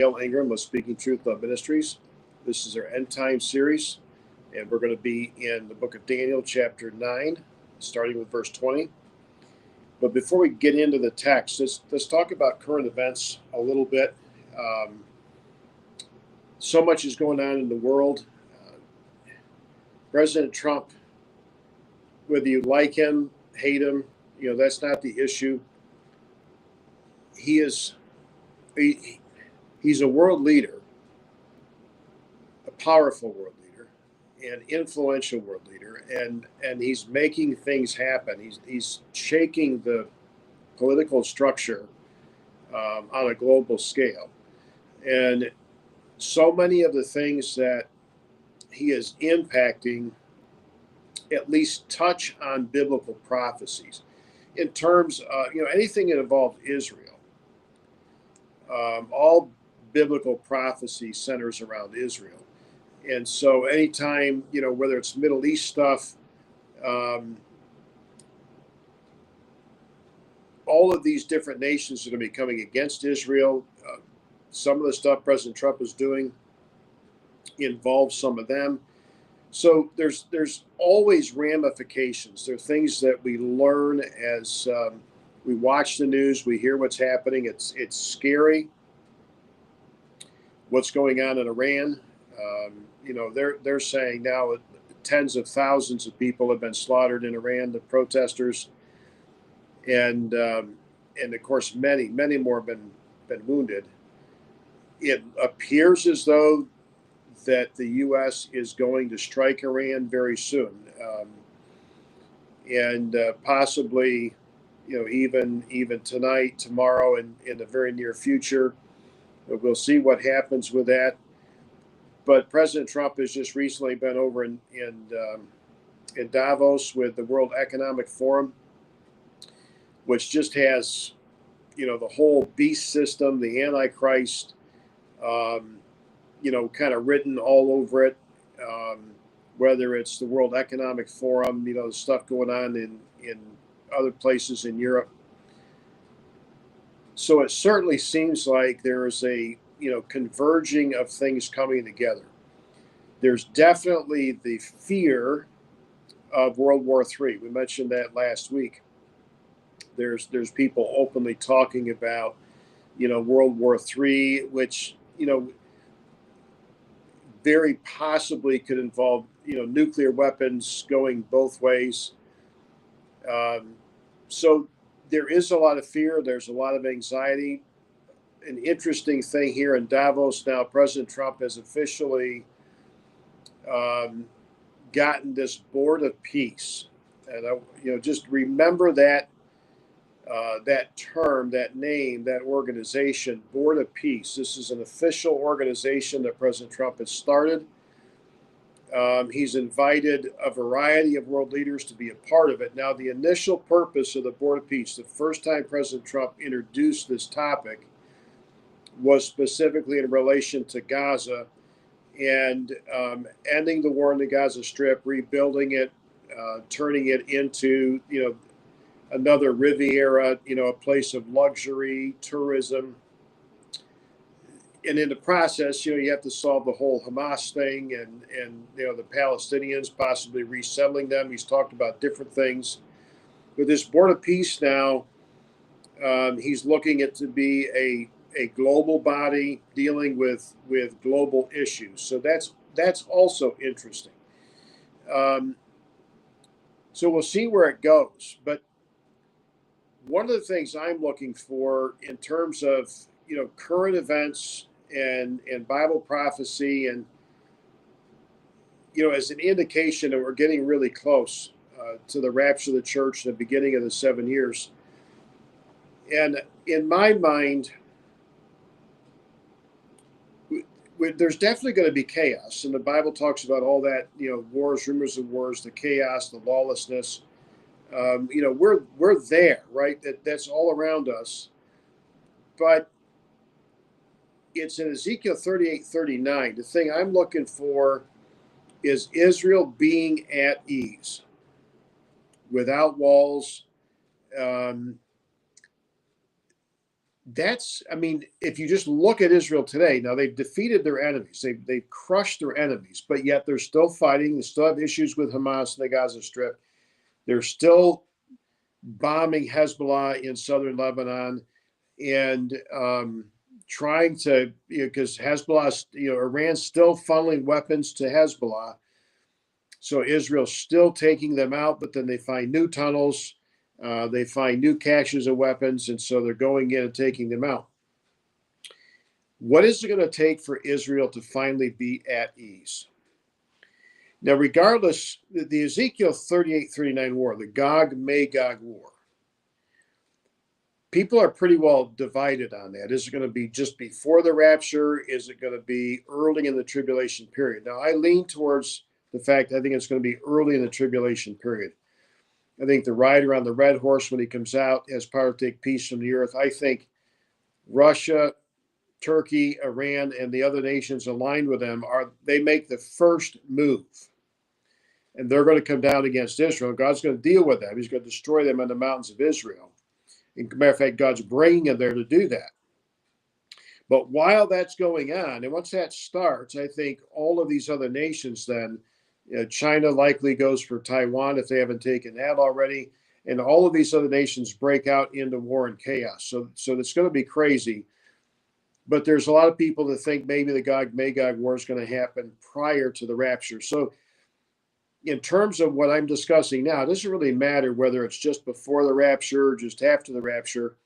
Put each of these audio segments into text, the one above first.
Ingraham with Speaking Truth Love Ministries. This is our End Time series, and we're going to be in the book of Daniel, chapter 9, starting with verse 20. But before we get into the text, let's talk about current events a little bit. So much is going on in the world. President Trump, whether you like him, hate him, that's not the issue. He's a world leader, a powerful world leader, an influential world leader, and he's making things happen. He's shaking the political structure on a global scale, and so many of the things that he is impacting at least touch on biblical prophecies in terms of anything that involves Israel. All biblical prophecy centers around Israel. And so anytime, whether it's Middle East stuff, all of these different nations are going to be coming against Israel. Some of the stuff President Trump is doing involves some of them. So there's always ramifications. There are things that we learn as we watch the news, we hear what's happening. It's scary what's going on in Iran. They're saying now tens of thousands of people have been slaughtered in Iran, the protesters, and of course many more have been wounded. It appears as though that the U.S. is going to strike Iran very soon, and possibly, even tonight, tomorrow, and in the very near future. We'll see what happens with that. But President Trump has just recently been over in Davos with the World Economic Forum, which just has, the whole beast system, the Antichrist, kind of written all over it. Whether it's the World Economic Forum, the stuff going on in other places in Europe. So it certainly seems like there is a converging of things coming together. There's definitely the fear of World War III. We mentioned that last week. There's people openly talking about World War III, which very possibly could involve nuclear weapons going both ways. So there is a lot of fear. There's a lot of anxiety. An interesting thing here in Davos now, President Trump has officially gotten this Board of Peace. And, just remember that term, that name, that organization, Board of Peace. This is an official organization that President Trump has started. He's invited a variety of world leaders to be a part of it. Now, the initial purpose of the Board of Peace, the first time President Trump introduced this topic, was specifically in relation to Gaza and ending the war in the Gaza Strip, rebuilding it, turning it into, another Riviera, a place of luxury, tourism. And in the process, you have to solve the whole Hamas thing and the Palestinians, possibly resettling them. He's talked about different things. With this Board of Peace now, he's looking at to be a global body dealing with global issues. So that's also interesting. So we'll see where it goes. But one of the things I'm looking for in terms of current events and Bible prophecy, and as an indication that we're getting really close to the rapture of the church, the beginning of the 7 years. And in my mind, there's definitely going to be chaos, and the Bible talks about all that. Wars, rumors of wars, the chaos, the lawlessness. We're there, right? That's all around us. But it's in Ezekiel 38:39. The thing I'm looking for is Israel being at ease, without walls. I mean, if you just look at Israel today, now they've defeated their enemies, they've crushed their enemies, but yet they're still fighting. They still have issues with Hamas in the Gaza Strip. They're still bombing Hezbollah in southern Lebanon and trying to, because Hezbollah, Iran's still funneling weapons to Hezbollah. So Israel's still taking them out, but then they find new tunnels, they find new caches of weapons, and so they're going in and taking them out. What is it going to take for Israel to finally be at ease? Now, regardless, the Ezekiel 38-39 war, the Gog-Magog war, people are pretty well divided on that. Is it going to be just before the rapture? Is it going to be early in the tribulation period? Now, I lean towards the fact I think it's going to be early in the tribulation period. I think the rider on the red horse, when he comes out, has power to take peace from the earth. I think Russia, Turkey, Iran, and the other nations aligned with them they make the first move. And they're going to come down against Israel. God's going to deal with them. He's going to destroy them in the mountains of Israel. As a matter of fact, God's bringing them there to do that. But while that's going on, and once that starts, I think all of these other nations then, China likely goes for Taiwan if they haven't taken that already, and all of these other nations break out into war and chaos. So it's going to be crazy. But there's a lot of people that think maybe the Gog-Magog war is going to happen prior to the rapture. So in terms of what I'm discussing now, it doesn't really matter whether it's just before the rapture or just after the rapture.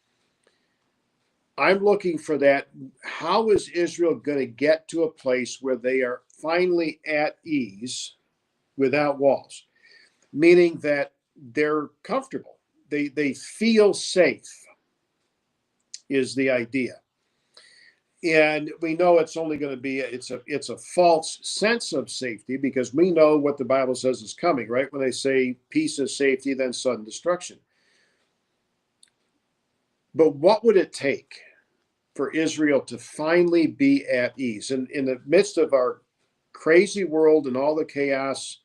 I'm looking for that. How is Israel going to get to a place where they are finally at ease without walls? Meaning that they're comfortable. They feel safe is the idea. And we know it's only going to be, it's a false sense of safety, because we know what the Bible says is coming, right? When they say peace and safety, then sudden destruction. But what would it take for Israel to finally be at ease? And in the midst of our crazy world and all the chaos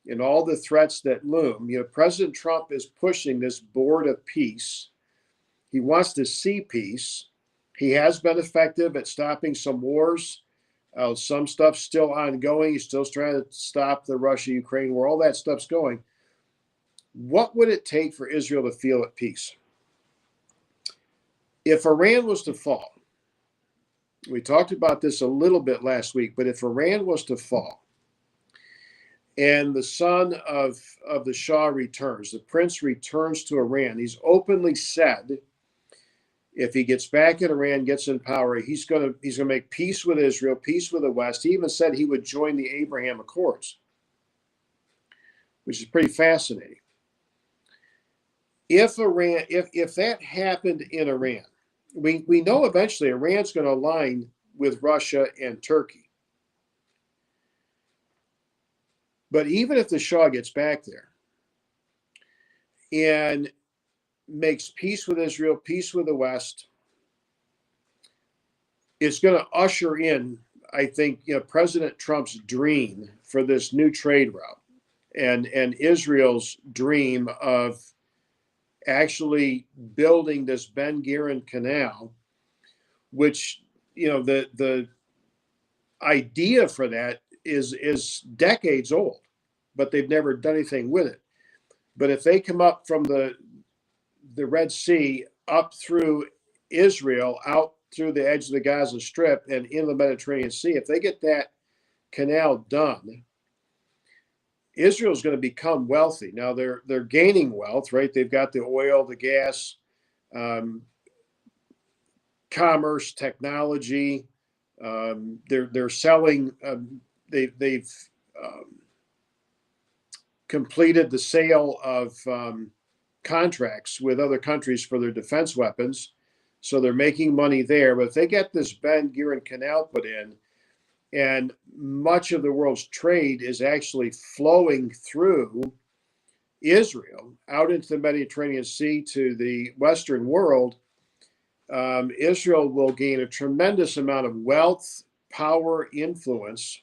and all the threats that loom, President Trump is pushing this board of peace. He wants to see peace. He has been effective at stopping some wars. Some stuff's still ongoing. He's still trying to stop the Russia-Ukraine war. All that stuff's going. What would it take for Israel to feel at peace? If Iran was to fall, we talked about this a little bit last week, but if Iran was to fall and the son of the Shah returns, the prince returns to Iran, he's openly said, if he gets back in Iran, gets in power, he's going to make peace with Israel, peace with the West. He even said he would join the Abraham Accords, which is pretty fascinating. If that happened in Iran, we know eventually Iran's going to align with Russia and Turkey. But even if the Shah gets back there and makes peace with Israel, peace with the West, it's going to usher in, I think, President Trump's dream for this new trade route and Israel's dream of actually building this Ben Gurion Canal, which, the idea for that is decades old, but they've never done anything with it. But if they come up from the Red Sea up through Israel, out through the edge of the Gaza Strip and in the Mediterranean Sea, if they get that canal done, Israel's going to become wealthy. Now they're gaining wealth, right? They've got the oil, the gas, commerce, technology. They're selling. They've completed the sale of contracts with other countries for their defense weapons, so they're making money there. But if they get this Ben Gurion Canal put in, and much of the world's trade is actually flowing through Israel out into the Mediterranean Sea to the Western world, Israel will gain a tremendous amount of wealth, power, influence.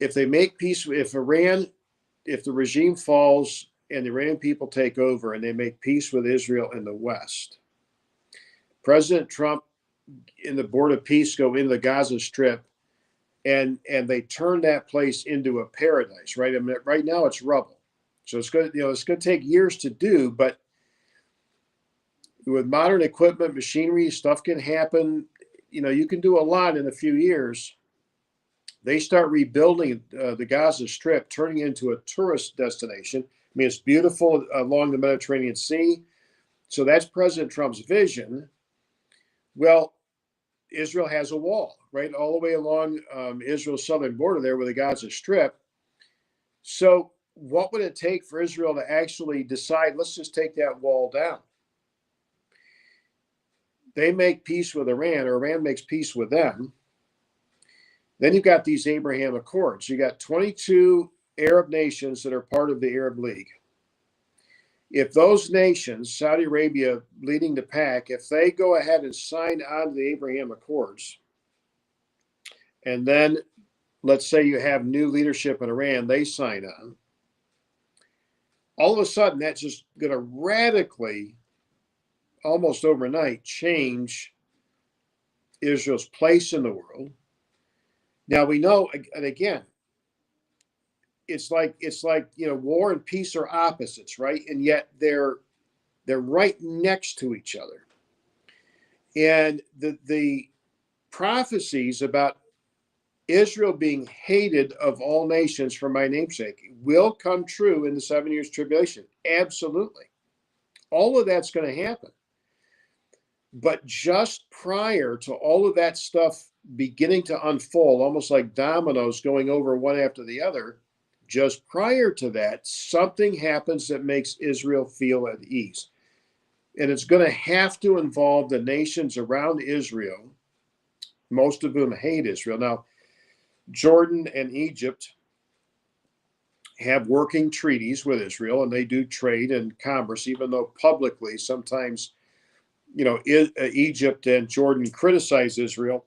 If they make peace, if the regime falls and the Iranian people take over and they make peace with Israel in the West, President Trump and the Board of Peace go into the Gaza Strip, and they turn that place into a paradise, right? I mean, right now it's rubble. So it's going to take years to do, but with modern equipment, machinery, stuff can happen. You can do a lot in a few years. They start rebuilding the Gaza Strip, turning it into a tourist destination. I mean, it's beautiful along the Mediterranean Sea. So that's President Trump's vision. Well, Israel has a wall, right, all the way along Israel's southern border there with the Gaza Strip. So what would it take for Israel to actually decide, let's just take that wall down? They make peace with Iran, or Iran makes peace with them. Then you've got these Abraham Accords. You got 22 Arab nations that are part of the Arab League. If those nations, Saudi Arabia leading the pack, if they go ahead and sign on to the Abraham Accords, and then let's say you have new leadership in Iran, they sign on, all of a sudden that's just going to radically, almost overnight, change Israel's place in the world. Now we know, and again, it's like war and peace are opposites, right? And yet they're right next to each other. And the prophecies about Israel being hated of all nations for my namesake will come true in the 7 years tribulation. Absolutely. All of that's going to happen. But just prior to all of that stuff beginning to unfold, almost like dominoes going over one after the other, just prior to that, something happens that makes Israel feel at ease. And it's going to have to involve the nations around Israel, most of whom hate Israel. Now, Jordan and Egypt have working treaties with Israel, and they do trade and commerce, even though publicly sometimes, Egypt and Jordan criticize Israel,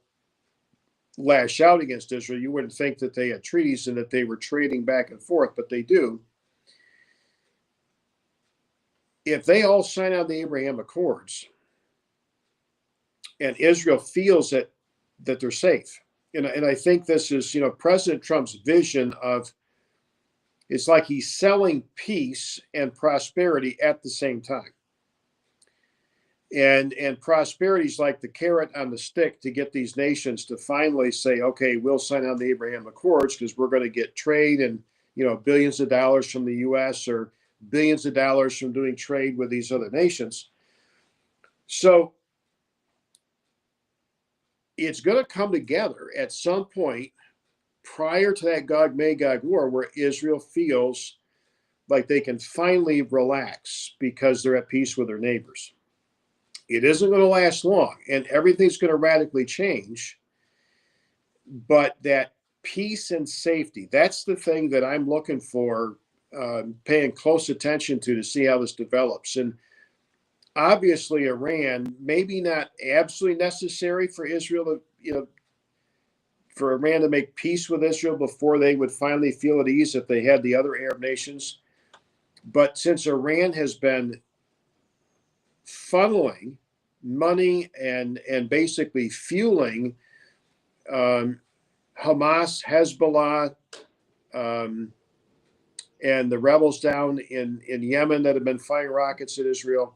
lash out against Israel. You wouldn't think that they had treaties and that they were trading back and forth, but they do. If they all sign on the Abraham Accords and Israel feels that they're safe, and I think this is, President Trump's vision of, it's like he's selling peace and prosperity at the same time. And prosperity is like the carrot on the stick to get these nations to finally say, okay, we'll sign on the Abraham Accords because we're going to get trade and, billions of dollars from the U.S. or billions of dollars from doing trade with these other nations. So it's going to come together at some point prior to that Gog-Magog war where Israel feels like they can finally relax because they're at peace with their neighbors. It isn't going to last long, and everything's going to radically change. But that peace and safety, that's the thing that I'm looking for, paying close attention to see how this develops. And obviously, Iran, maybe not absolutely necessary for Israel to, for Iran to make peace with Israel before they would finally feel at ease if they had the other Arab nations. But since Iran has been funneling money and basically fueling Hamas, Hezbollah, and the rebels down in Yemen that have been firing rockets at Israel,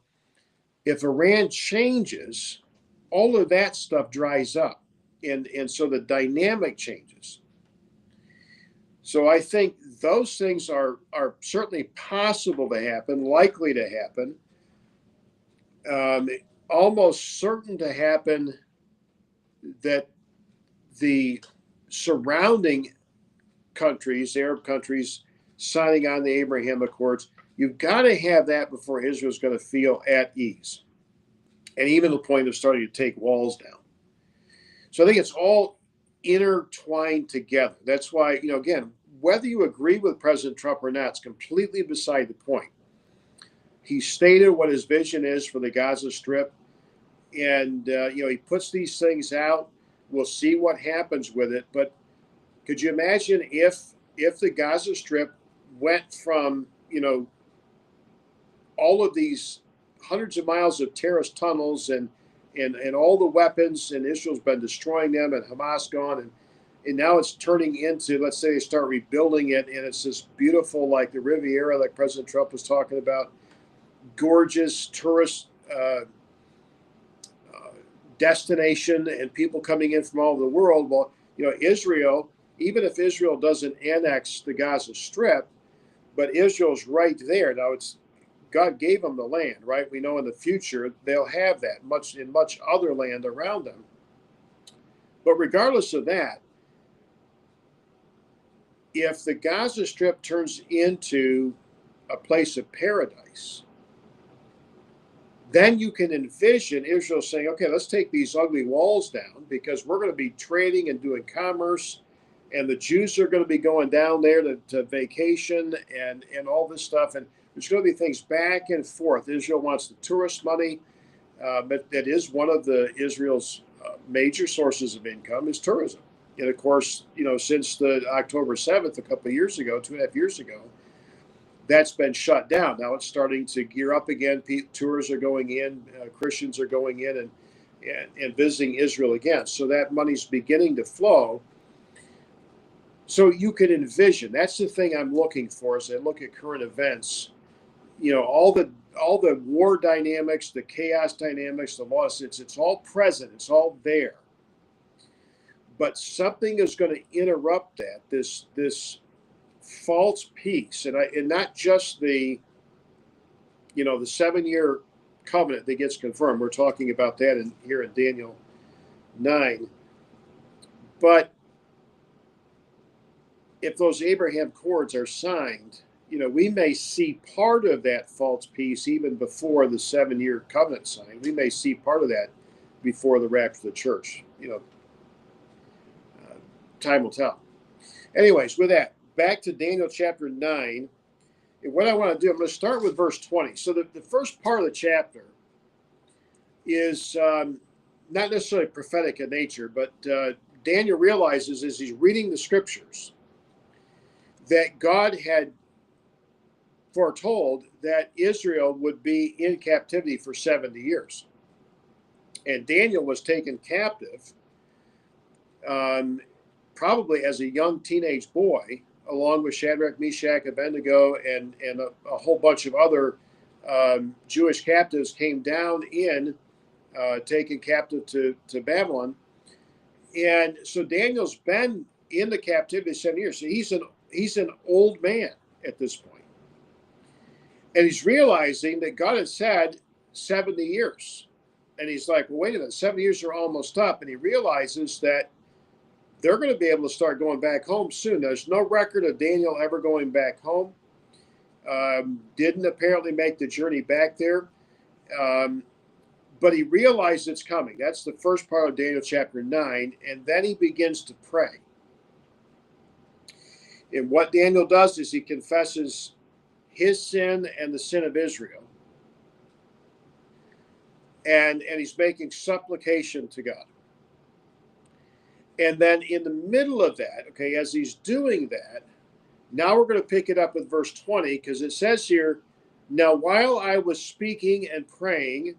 if Iran changes, all of that stuff dries up. And so the dynamic changes. So I think those things are certainly possible to happen, likely to happen, almost certain to happen, that the surrounding countries, Arab countries, signing on the Abraham Accords, you've got to have that before Israel's going to feel at ease. And even the point of starting to take walls down. So I think it's all intertwined together. That's why, again, whether you agree with President Trump or not, it's completely beside the point. He stated what his vision is for the Gaza Strip, and he puts these things out. We'll see what happens with it. But could you imagine if the Gaza Strip went from all of these hundreds of miles of terrorist tunnels and all the weapons, and Israel's been destroying them, and Hamas gone, and now it's turning into, let's say they start rebuilding it, and it's this beautiful, like the Riviera, like President Trump was talking about, gorgeous tourist destination, and people coming in from all over the world. Well, Israel, even if Israel doesn't annex the Gaza Strip, but Israel's right there. Now, God gave them the land, right? We know in the future they'll have that in much other land around them. But regardless of that, if the Gaza Strip turns into a place of paradise, then you can envision Israel saying, okay, let's take these ugly walls down, because we're going to be trading and doing commerce, and the Jews are going to be going down there to vacation and all this stuff. And there's going to be things back and forth. Israel wants the tourist money, but that is one of Israel's major sources of income is tourism. And of course, since the October 7th, a couple of years ago, 2.5 years ago, that's been shut down. Now it's starting to gear up again. Tours are going in, Christians are going in and visiting Israel again. So that money's beginning to flow. So you can envision, that's the thing I'm looking for as I look at current events. All the war dynamics, the chaos dynamics, the loss, it's all present, it's all there. But something is going to interrupt that, this false peace, and not just the 7-year covenant that gets confirmed. We're talking about that here in Daniel 9. But if those Abraham Accords are signed, we may see part of that false peace even before the 7-year covenant signed. We may see part of that before the rapture of the church. Time will tell. Anyways, with that, back to Daniel chapter 9. And what I want to do, I'm going to start with verse 20. So the first part of the chapter is not necessarily prophetic in nature, but Daniel realizes as he's reading the scriptures that God had foretold that Israel would be in captivity for 70 years. And Daniel was taken captive probably as a young teenage boy, along with Shadrach, Meshach, Abednego, and a whole bunch of other Jewish captives came down in, taken captive to Babylon. And so Daniel's been in the captivity 7 years. So he's an old man at this point. And he's realizing that God had said 70 years. And he's like, well, wait a minute, 7 years are almost up. And he realizes that they're going to be able to start going back home soon. There's no record of Daniel ever going back home. Didn't apparently make the journey back there. But he realized it's coming. That's the first part of Daniel chapter 9. And then he begins to pray. And what Daniel does is he confesses his sin and the sin of Israel. And he's making supplication to God. And then in the middle of that, okay, as he's doing that, now we're going to pick it up with verse 20, because it says here, now while I was speaking and praying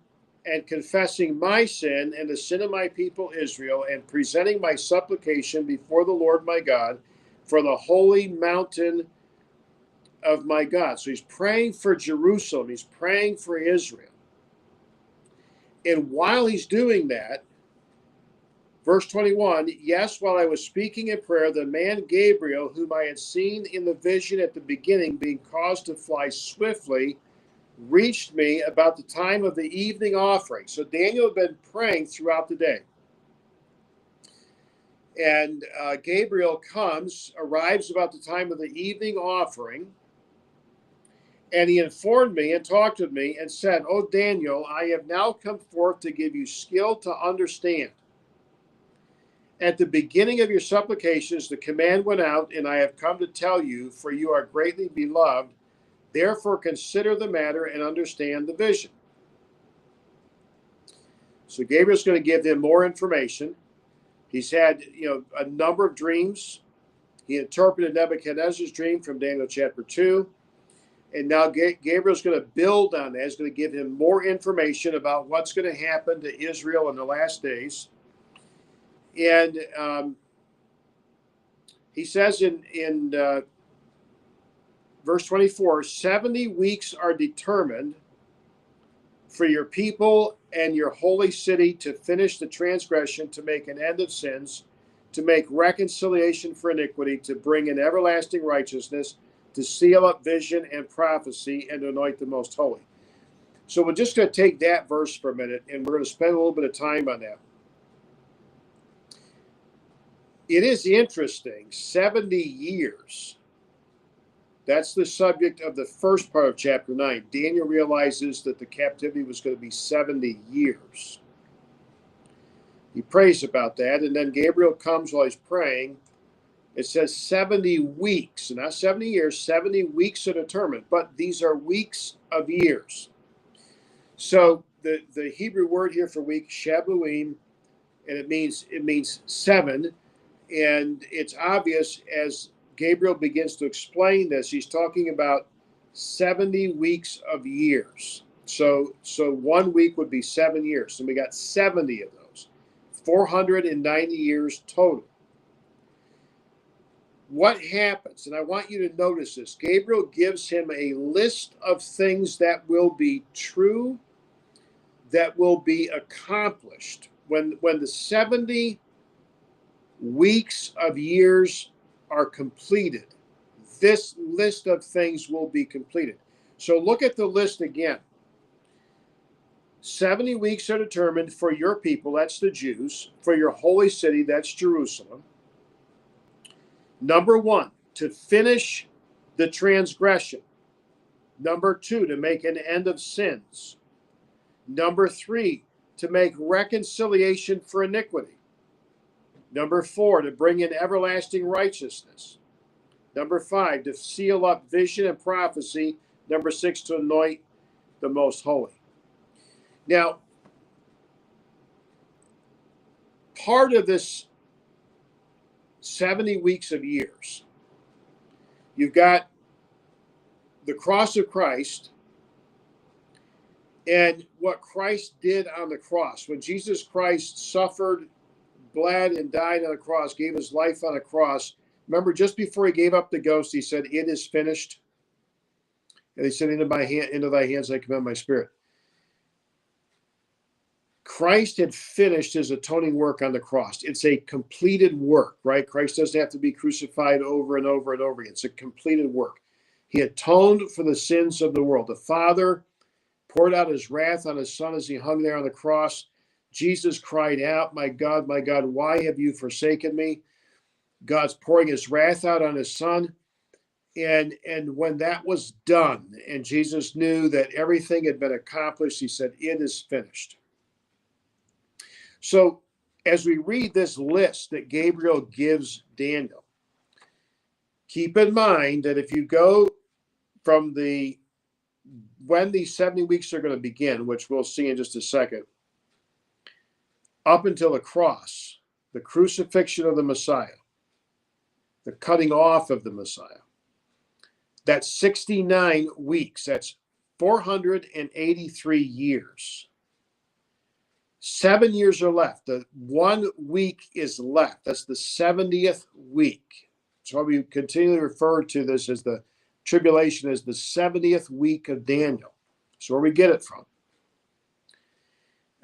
and confessing my sin and the sin of my people Israel, and presenting my supplication before the Lord my God for the holy mountain of my God. So he's praying for Jerusalem. He's praying for Israel. And while he's doing that, verse 21, yes, while I was speaking in prayer, the man Gabriel, whom I had seen in the vision at the beginning, being caused to fly swiftly, reached me about the time of the evening offering. So Daniel had been praying throughout the day. And Gabriel arrives about the time of the evening offering. And he informed me and talked with me and said, "O Daniel, I have now come forth to give you skill to understand. At the beginning of your supplications, the command went out, and I have come to tell you, for you are greatly beloved. Therefore, consider the matter and understand the vision." So Gabriel's going to give him more information. He's had, a number of dreams. He interpreted Nebuchadnezzar's dream from Daniel chapter 2. And now Gabriel's going to build on that. He's going to give him more information about what's going to happen to Israel in the last days. And he says in verse 24, 70 weeks are determined for your people and your holy city to finish the transgression, to make an end of sins, to make reconciliation for iniquity, to bring in everlasting righteousness, to seal up vision and prophecy, and to anoint the most holy. So we're just going to take that verse for a minute, and we're going to spend a little bit of time on that. It is interesting, 70 years. That's the subject of the first part of chapter 9. Daniel realizes that the captivity was going to be 70 years. He prays about that, and then Gabriel comes while he's praying. It says 70 weeks, not 70 years, 70 weeks are determined, but these are weeks of years. So the Hebrew word here for week, shabuim, and it means 7, and it's obvious as Gabriel begins to explain this, he's talking about 70 weeks of years. So 1 week would be 7 years. So we got 70 of those, 490 years total. What happens, and I want you to notice this, Gabriel gives him a list of things that will be true, that will be accomplished. When the 70 weeks of years are completed, this list of things will be completed. So look at the list again. 70 weeks are determined for your people, that's the Jews, for your holy city, that's Jerusalem. Number 1, to finish the transgression. Number 2, to make an end of sins. Number 3, to make reconciliation for iniquity. Number 4, to bring in everlasting righteousness. Number 5, to seal up vision and prophecy. Number 6, to anoint the most holy. Now, part of this 70 weeks of years, you've got the cross of Christ and what Christ did on the cross. When Jesus Christ suffered, bled, and died on the cross, gave his life on the cross, remember just before he gave up the ghost, he said, "It is finished." And he said, into thy hands I commend my spirit. Christ had finished his atoning work on the cross. It's a completed work, right? Christ doesn't have to be crucified over and over and over again. It's a completed work. He atoned for the sins of the world. The Father poured out his wrath on his Son as he hung there on the cross. Jesus cried out, my God, why have you forsaken me?" God's pouring his wrath out on his Son. And when that was done, and Jesus knew that everything had been accomplished, he said, "It is finished." So as we read this list that Gabriel gives Daniel, keep in mind that if you go from when these 70 weeks are going to begin, which we'll see in just a second, up until the cross, the crucifixion of the Messiah, the cutting off of the Messiah, that's 69 weeks. That's 483 years. 7 years are left. The 1 week is left. That's the 70th week. So we continually refer to this as the tribulation as the 70th week of Daniel. So where we get it from.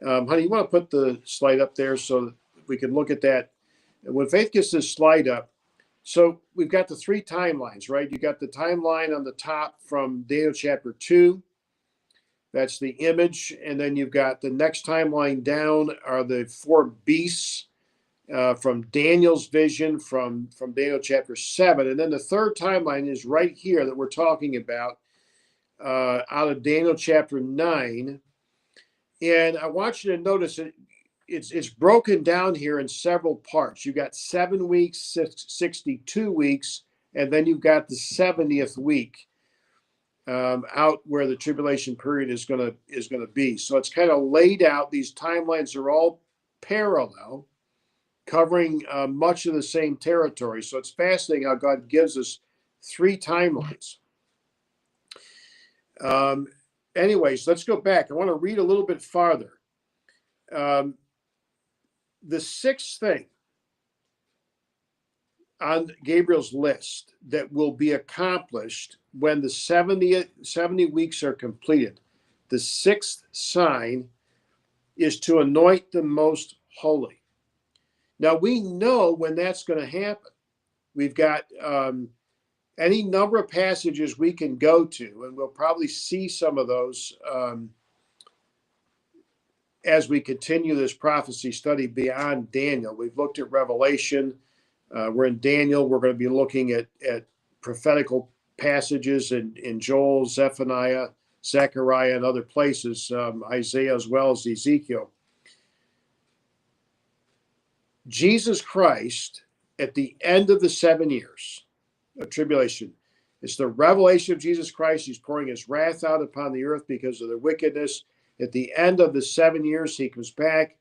Honey, you want to put the slide up there so that we can look at that? And when Faith gets this slide up, so we've got the 3 timelines, right? You got the timeline on the top from Daniel chapter 2. That's the image. And then you've got the next timeline down are the 4 beasts from Daniel's vision from Daniel chapter 7. And then the third timeline is right here that we're talking about out of Daniel chapter 9. And I want you to notice it's broken down here in several parts. You've got 7 weeks, 62 weeks, and then you've got the 70th week. Out where the tribulation period is going to be. So it's kind of laid out. These timelines are all parallel, covering much of the same territory. So it's fascinating how God gives us 3 timelines. Um, anyways, let's go back. I want to read a little bit farther. The sixth thing on Gabriel's list that will be accomplished when the 70 weeks are completed, the sixth sign is to anoint the most holy. Now, we know when that's going to happen. We've got any number of passages we can go to, and we'll probably see some of those as we continue this prophecy study beyond Daniel. We've looked at Revelation. We're in Daniel. We're going to be looking at prophetical passages in Joel, Zephaniah, Zechariah, and other places, Isaiah as well as Ezekiel. Jesus Christ, at the end of the 7 years of tribulation, it's the revelation of Jesus Christ. He's pouring his wrath out upon the earth because of their wickedness. At the end of the 7 years, he comes back,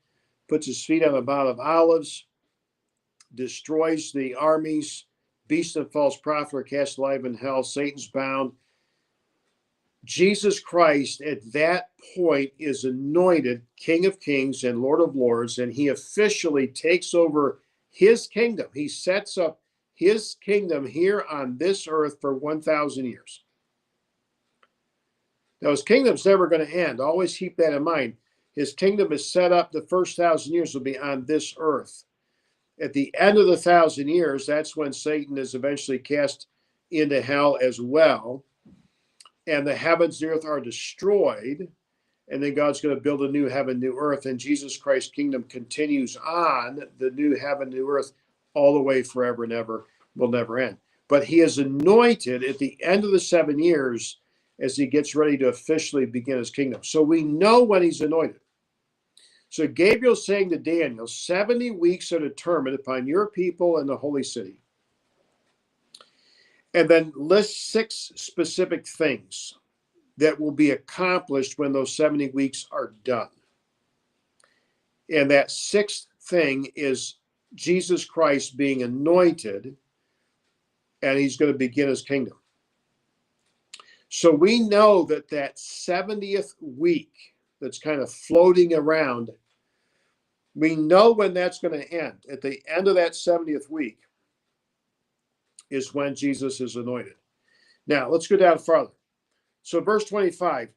puts his feet on the Mount of Olives, destroys the armies, beast and false prophet are cast alive in hell, Satan's bound. Jesus Christ at that point is anointed King of Kings and Lord of Lords, and he officially takes over his kingdom. He sets up his kingdom here on this earth for 1,000 years. Now, his kingdom's never going to end. Always keep that in mind. His kingdom is set up, the first 1,000 years will be on this earth. At the end of the 1,000 years, that's when Satan is eventually cast into hell as well. And the heavens and the earth are destroyed. And then God's going to build a new heaven, new earth. And Jesus Christ's kingdom continues on the new heaven, new earth, all the way forever and ever, will never end. But he is anointed at the end of the 7 years as he gets ready to officially begin his kingdom. So we know when he's anointed. So Gabriel's saying to Daniel, 70 weeks are determined upon your people and the holy city. And then list 6 specific things that will be accomplished when those 70 weeks are done. And that 6th thing is Jesus Christ being anointed, and he's going to begin his kingdom. So we know that 70th week that's kind of floating around, we know when that's going to end. At the end of that 70th week is when Jesus is anointed. Now, let's go down farther. So verse 25,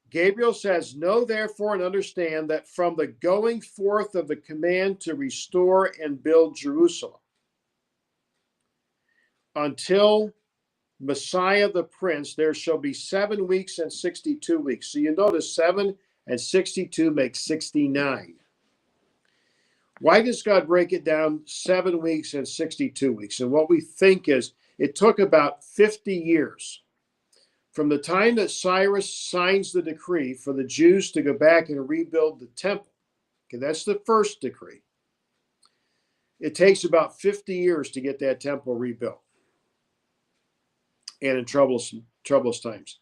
Gabriel says, know therefore and understand that from the going forth of the command to restore and build Jerusalem until Messiah the Prince, there shall be 7 weeks and 62 weeks. So you notice 7 and 62 make 69. Why does God break it down 7 weeks and 62 weeks? And what we think is it took about 50 years from the time that Cyrus signs the decree for the Jews to go back and rebuild the temple. Okay, that's the first decree. It takes about 50 years to get that temple rebuilt, and in troublous times.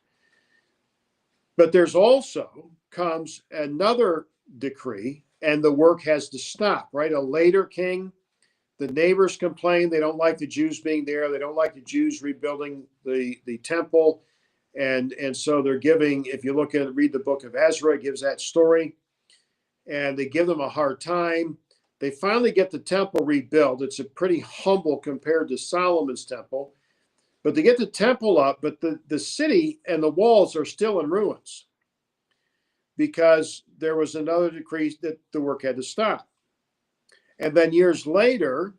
But there's also comes another decree, and the work has to stop, right? A later king, the neighbors complain. They don't like the Jews being there. They don't like the Jews rebuilding the temple. And so they're giving, if you read the book of Ezra, it gives that story. And they give them a hard time. They finally get the temple rebuilt. It's a pretty humble compared to Solomon's temple. But they get the temple up, but the city and the walls are still in ruins because there was another decree that the work had to stop. And then years later,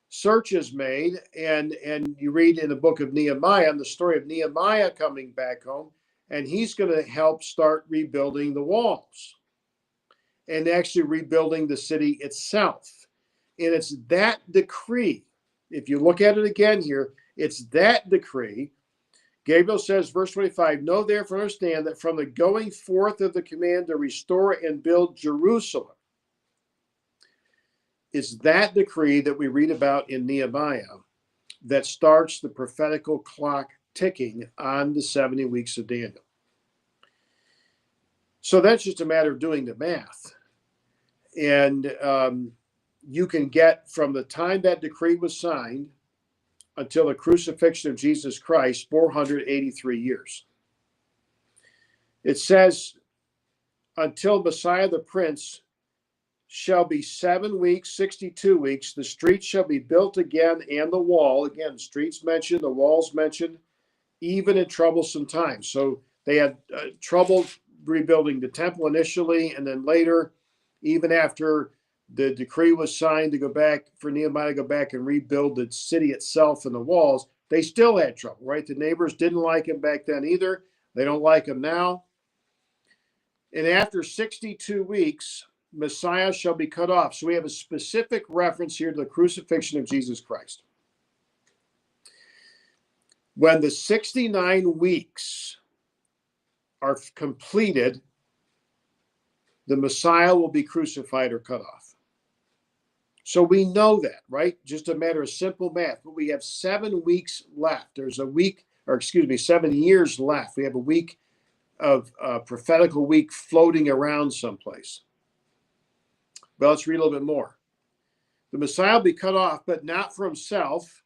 search is made, and you read in the book of Nehemiah, the story of Nehemiah coming back home, and he's going to help start rebuilding the walls and actually rebuilding the city itself. And it's that decree, if you look at it again here, it's that decree. Gabriel says, verse 25, know therefore understand that from the going forth of the command to restore and build Jerusalem, it's that decree that we read about in Nehemiah that starts the prophetical clock ticking on the 70 weeks of Daniel. So that's just a matter of doing the math. And you can get from the time that decree was signed until the crucifixion of Jesus Christ, 483 years. It says, until Messiah the Prince shall be 7 weeks, 62 weeks, the streets shall be built again, and the wall. Again, streets mentioned, the walls mentioned, even in troublesome times. So they had trouble rebuilding the temple initially, and then later, even after the decree was signed to go back, for Nehemiah to go back and rebuild the city itself and the walls, they still had trouble, right? The neighbors didn't like him back then either. They don't like him now. And after 62 weeks, Messiah shall be cut off. So we have a specific reference here to the crucifixion of Jesus Christ. When the 69 weeks are completed, the Messiah will be crucified or cut off. So we know that, right? Just a matter of simple math. But we have 7 weeks left. There's a week, or excuse me, 7 years left. We have a week of prophetical week floating around someplace. But let's read a little bit more. The Messiah will be cut off, but not for himself.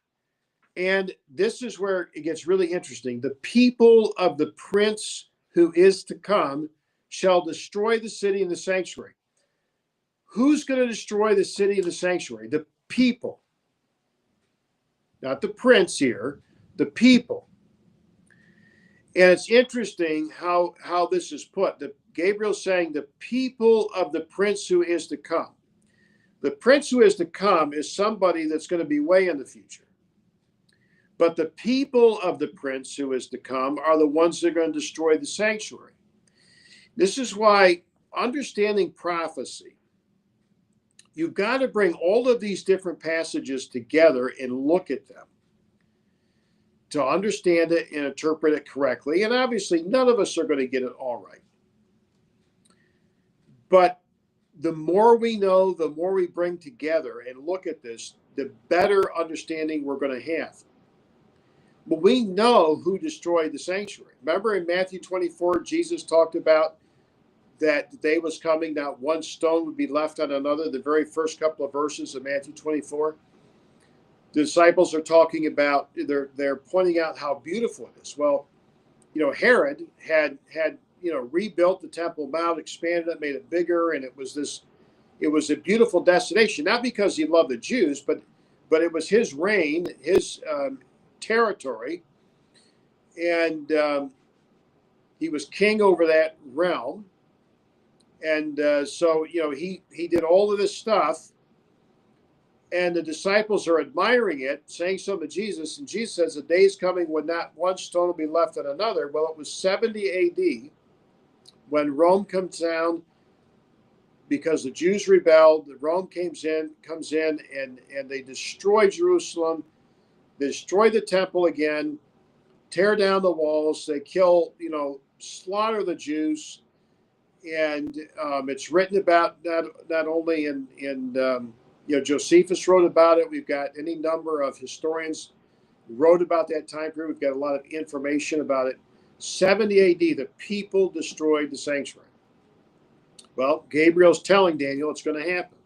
And this is where it gets really interesting. The people of the prince who is to come shall destroy the city and the sanctuary. Who's going to destroy the city and the sanctuary? The people. Not the prince here, the people. And it's interesting how this is put. Gabriel's saying the people of the prince who is to come. The prince who is to come is somebody that's going to be way in the future. But the people of the prince who is to come are the ones that are going to destroy the sanctuary. This is why understanding prophecy, you've got to bring all of these different passages together and look at them to understand it and interpret it correctly. And obviously, none of us are going to get it all right. But the more we know, the more we bring together and look at this, the better understanding we're going to have. But we know who destroyed the sanctuary. Remember in Matthew 24, Jesus talked about that the day was coming, not one stone would be left on another, the very first couple of verses of Matthew 24. The disciples are talking about, they're pointing out how beautiful it is. Well, Herod had rebuilt the Temple Mount, expanded it, made it bigger, and it was a beautiful destination, not because he loved the Jews, but it was his reign, his territory, and he was king over that realm. And so he did all of this stuff, and the disciples are admiring it, saying something to Jesus, and Jesus says, the day is coming when not one stone will be left on another. Well, it was 70 AD when Rome comes down because the Jews rebelled. Rome comes in, and they destroy Jerusalem. They destroy the temple again, tear down the walls. They kill, slaughter the Jews. And it's written about not only in Josephus wrote about it. We've got any number of historians who wrote about that time period. We've got a lot of information about it. 70 AD, the people destroyed the sanctuary. Well, Gabriel's telling Daniel it's going to happen.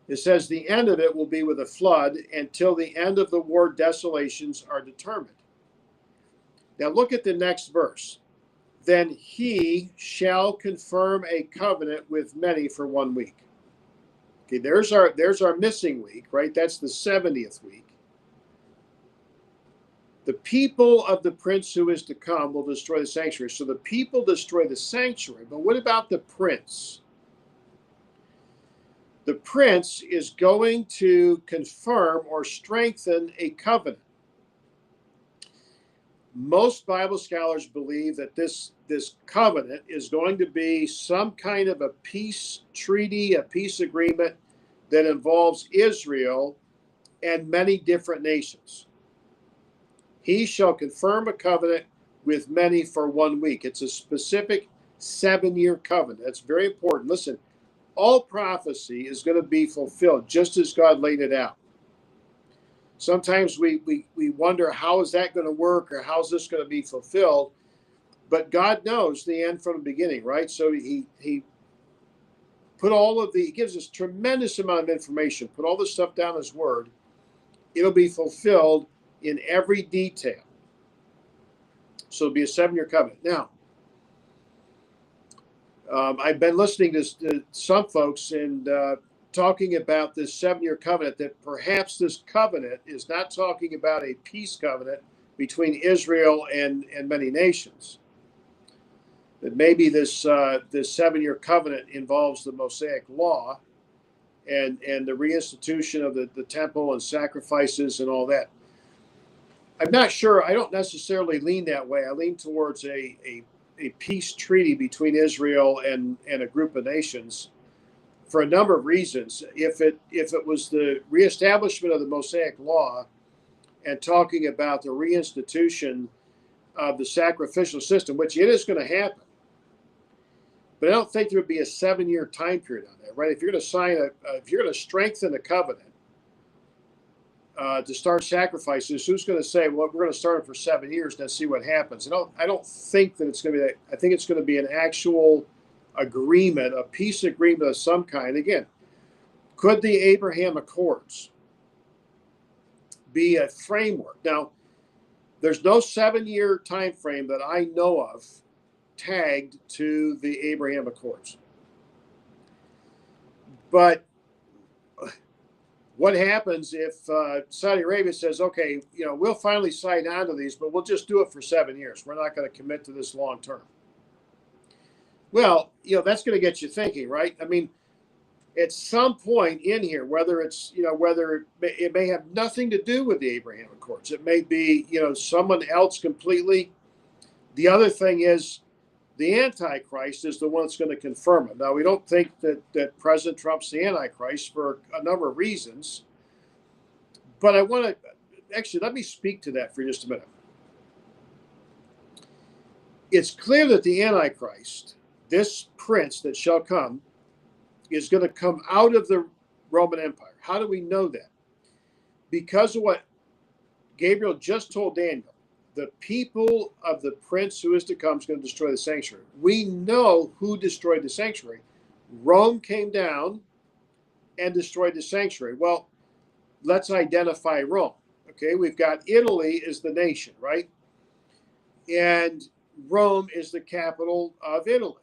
It says the end of it will be with a flood until the end of the war desolations are determined. Now look at the next verse. Then he shall confirm a covenant with many for 1 week. Okay, there's our missing week, right? That's the 70th week. The people of the prince who is to come will destroy the sanctuary. So the people destroy the sanctuary. But what about the prince? The prince is going to confirm or strengthen a covenant. Most Bible scholars believe that this covenant is going to be some kind of a peace treaty, a peace agreement that involves Israel and many different nations. He shall confirm a covenant with many for 1 week. It's a specific 7-year covenant. That's very important. Listen, all prophecy is going to be fulfilled just as God laid it out. Sometimes we wonder, how is that going to work, or how is this going to be fulfilled? But God knows the end from the beginning, right? So he put he gives us tremendous amount of information, put all this stuff down in his word. It'll be fulfilled in every detail. So it'll be a 7-year covenant. Now, I've been listening to some folks and talking about this 7-year covenant, that perhaps this covenant is not talking about a peace covenant between Israel and many nations. That maybe this 7-year covenant involves the Mosaic law and the reinstitution of the temple and sacrifices and all that. I'm not sure. I don't necessarily lean that way. I lean towards a peace treaty between Israel and a group of nations for a number of reasons. If it was the reestablishment of the Mosaic law and talking about the reinstitution of the sacrificial system, which it is going to happen, but I don't think there would be a 7-year time period on that, right? If you're going to if you're going to strengthen the covenant to start sacrifices, who's going to say, well, we're going to start it for 7 years and then see what happens? I don't think that it's going to be that. I think it's going to be an actual agreement, a peace agreement of some kind. Again, could the Abraham Accords be a framework? Now, there's no 7-year time frame that I know of tagged to the Abraham Accords. But what happens if Saudi Arabia says, okay, we'll finally sign on to these, but we'll just do it for 7 years. We're not going to commit to this long term. Well, that's going to get you thinking, right? I mean, at some point in here, whether it may have nothing to do with the Abraham Accords, it may be, someone else completely. The other thing is, the Antichrist is the one that's going to confirm it. Now, we don't think that President Trump's the Antichrist for a number of reasons, but I want to actually let me speak to that for just a minute. It's clear that the Antichrist, this prince that shall come, is going to come out of the Roman Empire. How do we know that? Because of what Gabriel just told Daniel. The people of the prince who is to come is going to destroy the sanctuary. We know who destroyed the sanctuary. Rome came down and destroyed the sanctuary. Well, let's identify Rome. Okay, we've got Italy as the nation, right? And Rome is the capital of Italy.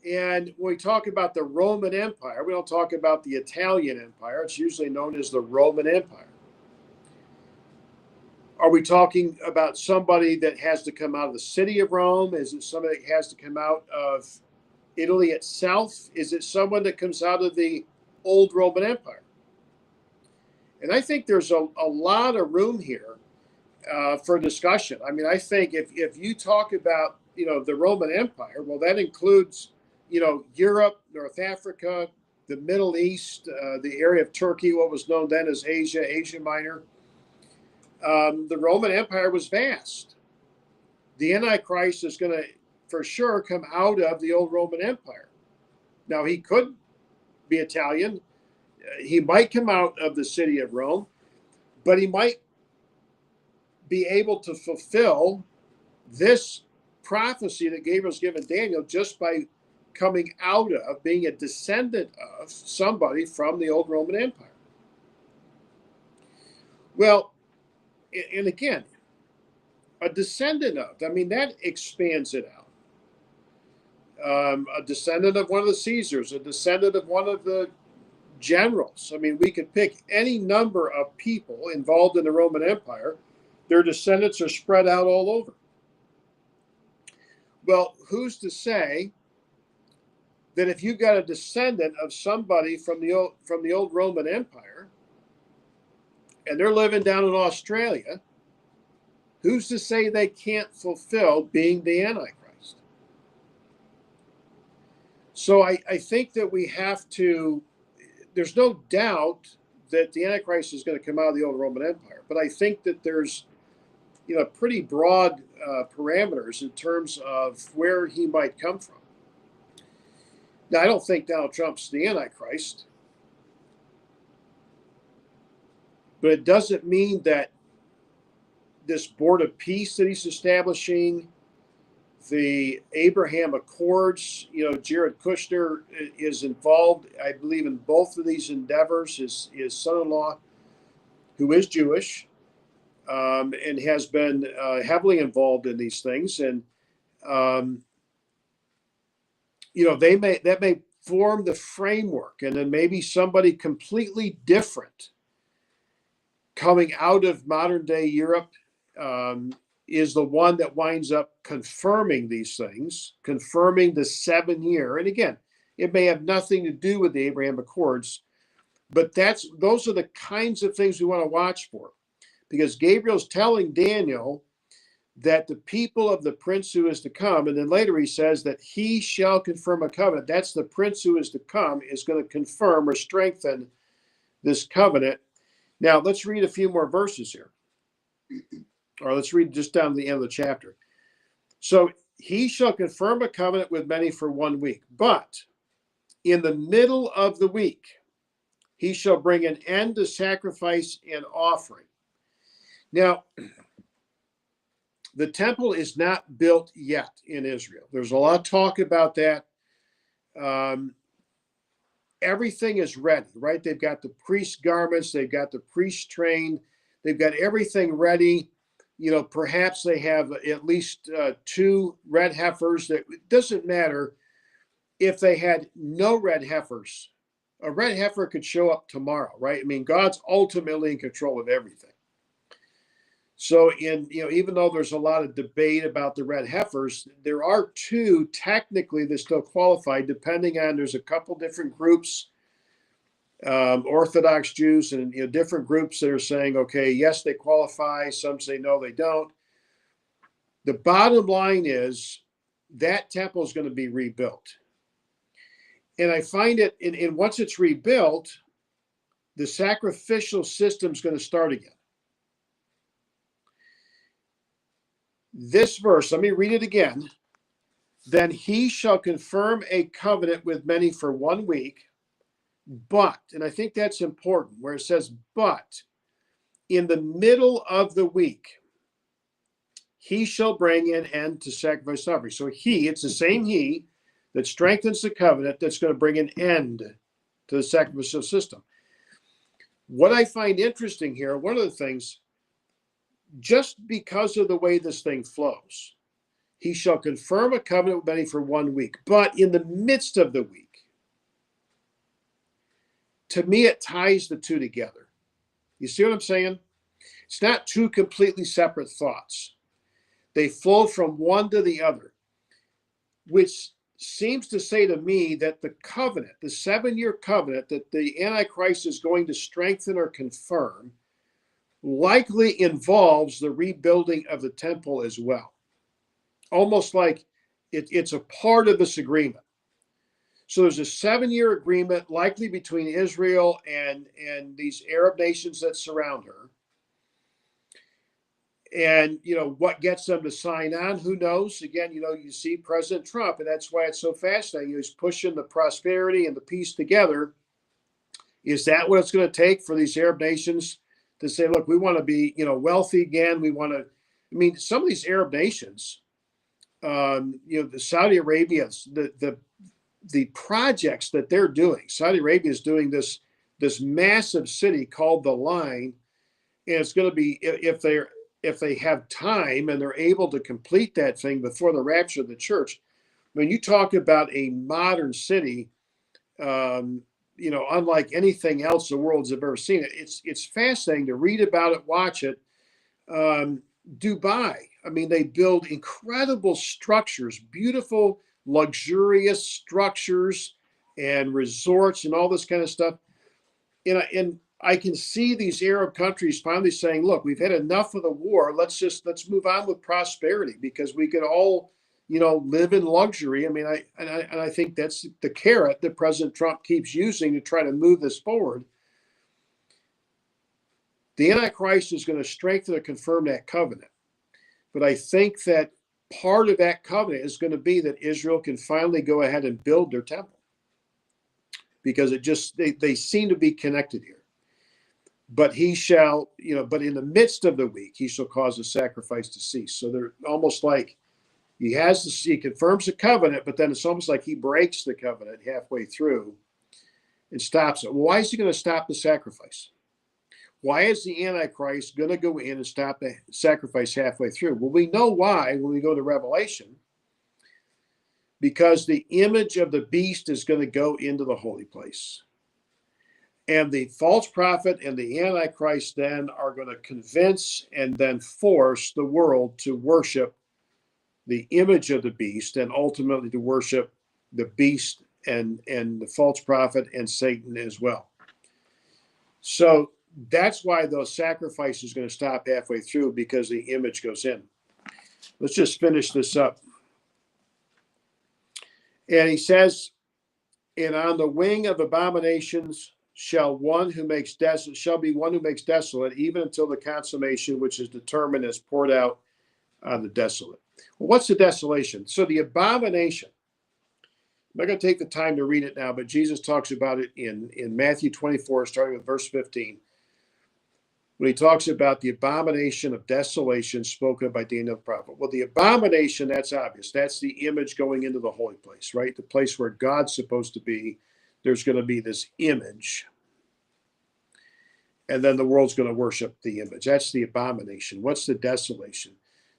And when we talk about the Roman Empire, we don't talk about the Italian Empire. It's usually known as the Roman Empire. Are we talking about somebody that has to come out of the city of Rome? Is it somebody that has to come out of Italy itself? Is it someone that comes out of the old Roman Empire? And I think there's a lot of room here for discussion. I mean, I think if you talk about, the Roman Empire, well, that includes, Europe, North Africa, the Middle East, the area of Turkey, what was known then as Asia Minor. The Roman Empire was vast. The Antichrist is going to, for sure, come out of the old Roman Empire. Now, he could be Italian. He might come out of the city of Rome, but he might be able to fulfill this prophecy that Gabriel's given Daniel just by coming out of, being a descendant of somebody from the old Roman Empire. Well, and again, a descendant of, that expands it out. A descendant of one of the Caesars, a descendant of one of the generals. We could pick any number of people involved in the Roman Empire. Their descendants are spread out all over. Well, who's to say that if you've got a descendant of somebody from the old Roman Empire, and they're living down in Australia, who's to say they can't fulfill being the Antichrist? So I think that we have to, there's no doubt that the Antichrist is going to come out of the old Roman Empire, but I think that there's, pretty broad parameters in terms of where he might come from. Now, I don't think Donald Trump's the Antichrist, but it doesn't mean that this board of peace that he's establishing, the Abraham Accords, Jared Kushner is involved, I believe, in both of these endeavors. His son-in-law, who is Jewish, and has been heavily involved in these things. And that may form the framework, and then maybe somebody completely different coming out of modern day Europe is the one that winds up confirming these things, confirming the 7 year. And again, it may have nothing to do with the Abraham Accords, but those are the kinds of things we want to watch for, because Gabriel's telling Daniel that the people of the prince who is to come, and then later he says that he shall confirm a covenant. That's the prince who is to come is going to confirm or strengthen this covenant. Now, let's read a few more verses here. Or let's read just down to the end of the chapter. So he shall confirm a covenant with many for 1 week, but in the middle of the week, he shall bring an end to sacrifice and offering. Now, the temple is not built yet in Israel. There's a lot of talk about that. Everything is ready, right? They've got the priest garments. They've got the priest trained. They've got everything ready. Perhaps they have at least 2 red heifers. It doesn't matter if they had no red heifers. A red heifer could show up tomorrow, right? I mean, God's ultimately in control of everything. So even though there's a lot of debate about the red heifers, there are 2 technically that still qualify, depending on, there's a couple different groups, Orthodox Jews and different groups that are saying, okay, yes, they qualify. Some say no, they don't. The bottom line is that temple is going to be rebuilt. And I find it, and once it's rebuilt, the sacrificial system is going to start again. This verse, let me read it again. Then he shall confirm a covenant with many for 1 week, but, and I think that's important, where it says, but in the middle of the week, he shall bring an end to sacrifice and offering. So it's the same he that strengthens the covenant that's going to bring an end to the sacrificial system. What I find interesting here, one of the things, just because of the way this thing flows, he shall confirm a covenant with many for 1 week, but in the midst of the week. To me, it ties the 2 together. You see what I'm saying? It's not 2 completely separate thoughts. They flow from one to the other, which seems to say to me that the covenant, the 7-year covenant that the Antichrist is going to strengthen or confirm, likely involves the rebuilding of the temple as well. Almost like it's a part of this agreement. So there's a 7-year agreement, likely between Israel and these Arab nations that surround her. And, what gets them to sign on, who knows? Again, you see President Trump, and that's why it's so fascinating. He's pushing the prosperity and the peace together. Is that what it's going to take for these Arab nations to say, look, we want to be, wealthy again. We want to, some of these Arab nations, the Saudi Arabians, the projects that they're doing, Saudi Arabia is doing this massive city called the Line. And it's going to be, if they have time and they're able to complete that thing before the rapture of the church, when you talk about a modern city, unlike anything else the world's ever seen, it's fascinating to read about it, watch it. Dubai, they build incredible structures, beautiful, luxurious structures and resorts and all this kind of stuff. And I can see these Arab countries finally saying, look, we've had enough of the war. Let's move on with prosperity, because we could all, live in luxury. I think that's the carrot that President Trump keeps using to try to move this forward. The Antichrist is going to strengthen and confirm that covenant. But I think that part of that covenant is going to be that Israel can finally go ahead and build their temple, because they seem to be connected here. But he shall, but in the midst of the week, he shall cause the sacrifice to cease. So they're almost like he confirms the covenant, but then it's almost like he breaks the covenant halfway through and stops it. Well, why is he going to stop the sacrifice? Why is the Antichrist going to go in and stop the sacrifice halfway through? Well, we know why when we go to Revelation, because the image of the beast is going to go into the holy place. And the false prophet and the Antichrist then are going to convince and then force the world to worship the image of the beast and ultimately to worship the beast and the false prophet and Satan as well. So that's why those sacrifices are going to stop halfway through, because the image goes in. Let's just finish this up. And he says, and on the wing of abominations shall be one who makes desolate, even until the consummation which is determined is poured out on the desolate. Well, what's the desolation? So the abomination, I'm not going to take the time to read it now, but Jesus talks about it in Matthew 24, starting with verse 15, when he talks about the abomination of desolation spoken by Daniel the prophet. Well, the abomination, that's obvious. That's the image going into the holy place, right? The place where God's supposed to be. There's going to be this image. And then the world's going to worship the image. That's the abomination. What's the desolation?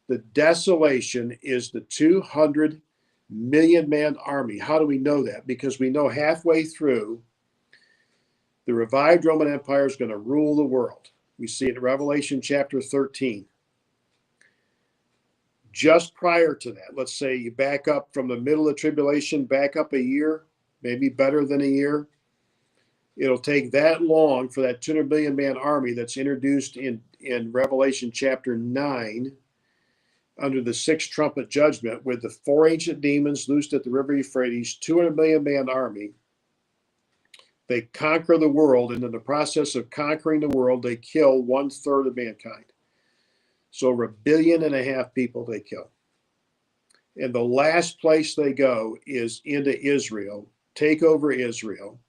The desolation is the 200 million man army. How do we know that? Because we know halfway through, the revived Roman Empire is going to rule the world. We see it in Revelation chapter 13. Just prior to that, let's say you back up from the middle of tribulation, back up a year, maybe better than a year. It'll take that long for that 200 million man army that's introduced in Revelation chapter 9 under the sixth trumpet judgment, with the four ancient demons loosed at the river Euphrates, 200 million man army. They conquer the world, and in the process of conquering the world, they kill 1/3 of mankind. So over 1.5 billion people they kill. And the last place they go is into Israel, take over Israel,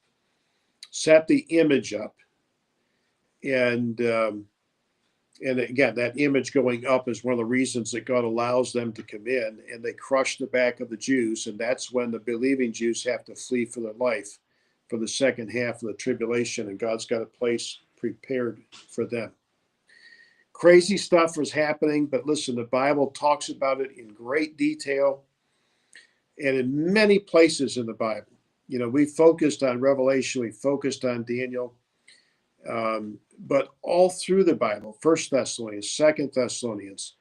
set the image up, and again, that image going up is one of the reasons that God allows them to come in, and they crush the back of the Jews, and that's when the believing Jews have to flee for their life for the second half of the tribulation, and God's got a place prepared for them. Crazy stuff was happening, but listen, the Bible talks about it in great detail, and in many places in the Bible. You know, we focused on Revelation, we focused on Daniel, but all through the Bible, 1 Thessalonians, 2 Thessalonians,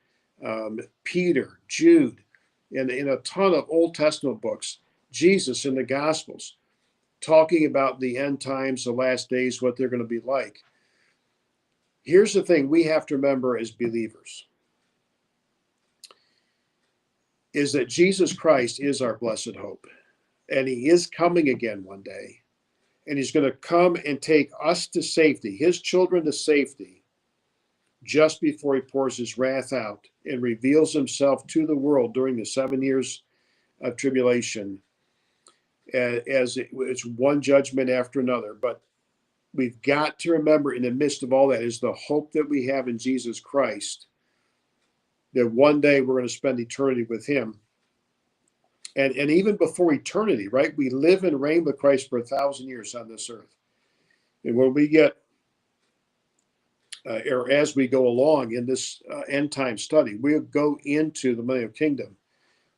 Peter, Jude, and in a ton of Old Testament books, Jesus in the Gospels, talking about the end times, the last days, what they're going to be like. Here's the thing we have to remember as believers, is that Jesus Christ is our blessed hope, and he is coming again one day. And he's going to come and take us to safety, his children to safety, just before he pours his wrath out and reveals himself to the world during the 7 years of tribulation, as it's one judgment after another. But we've got to remember, in the midst of all that, is the hope that we have in Jesus Christ, that one day we're going to spend eternity with him. And even before eternity, right? We live and reign with Christ for 1,000 years on this earth. And when we get, or as we go along in this end time study, we'll go into the millennial kingdom,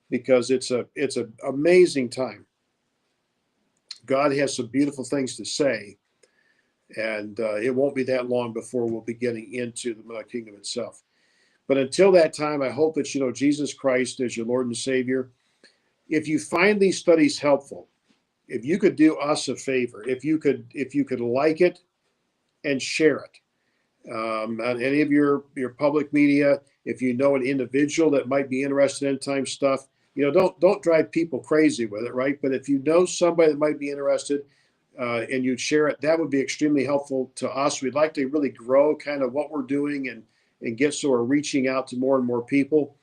because it's an amazing time. God has some beautiful things to say, and it won't be that long before we'll be getting into the millennial kingdom itself. But until that time, I hope that you know Jesus Christ as your Lord and Savior. If you find these studies helpful, if you could do us a favor, if you could like it and share it on any of your public media, if you know an individual that might be interested in time stuff, you know, don't drive people crazy with it, right? But if you know somebody that might be interested and you'd share it, that would be extremely helpful to us. We'd like to really grow kind of what we're doing and get so we're reaching out to more and more people.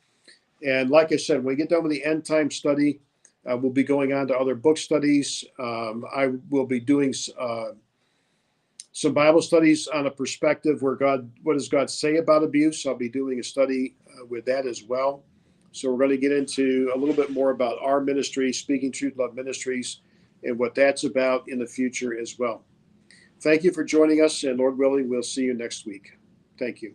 And like I said, when we get done with the end time study, we'll be going on to other book studies. I will be doing some Bible studies on a perspective where what does God say about abuse? I'll be doing a study with that as well. So we're going to get into a little bit more about our ministry, Speaking Truth Love Ministries, and what that's about in the future as well. Thank you for joining us, and Lord willing, we'll see you next week. Thank you.